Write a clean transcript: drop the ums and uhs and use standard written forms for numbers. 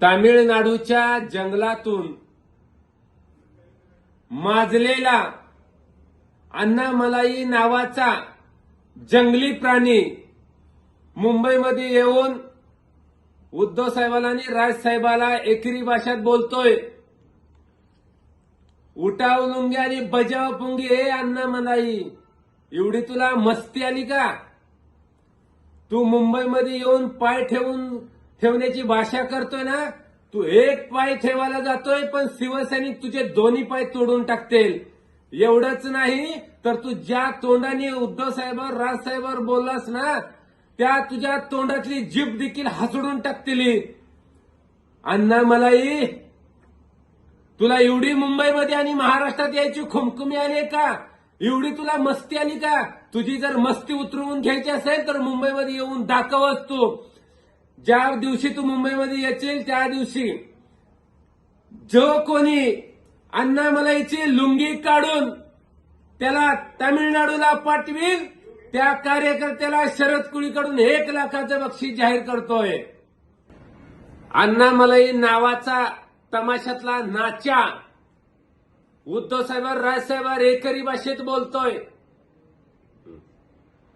तामिळनाडूच्या जंगलातून माजलेला अन्नामलाई नावाचा जंगली प्राणी मुंबईमध्ये येऊन उद्धव साहेबांना आणि राजसाहेबाला एकेरी भाषेत बोलतोय, उठाव लुंगी आणि बजाव पुंगी. हे अन्नामलाई, एवढी तुला मस्ती आली का? तू मुंबईमध्ये येऊन पाय ठेवण्याची भाषा करतोय ना. तू एक पाय ठेवायला जातोय, पण शिवसैनिक तुझे दोन्ही पाय तोडून टाकतील. एवढंच नाही तर तू ज्या तोंडाने उद्धव साहेबांवर राजसाहेबांवर बोललास ना, त्या तुझ्या तोंडातली जीभ देखील हसडून टाकतील. अन्नामलाई, तुला एवढी मुंबईमध्ये आणि महाराष्ट्रात यायची खुमखुमी आली का? एवढी तुला मस्ती आली का? तुझी जर मस्ती उतरवून घ्यायची असेल तर मुंबईमध्ये येऊन दाखवच तू. ज्या दिवशी तू मुंबईमध्ये येशील त्या दिवशी जो कोणी अन्नामलाईची लुंगी काढून त्याला तामिळनाडूला पाठवील, त्या कार्यकर्त्याला शरद कुळीकडून 1 लाखाचं बक्षीस जाहीर करतोय. अन्नामलाई नावाचा तमाशातला नाचा उद्धव साहेबांवर राजसाहेबांवर एकेरी भाषेत बोलतोय.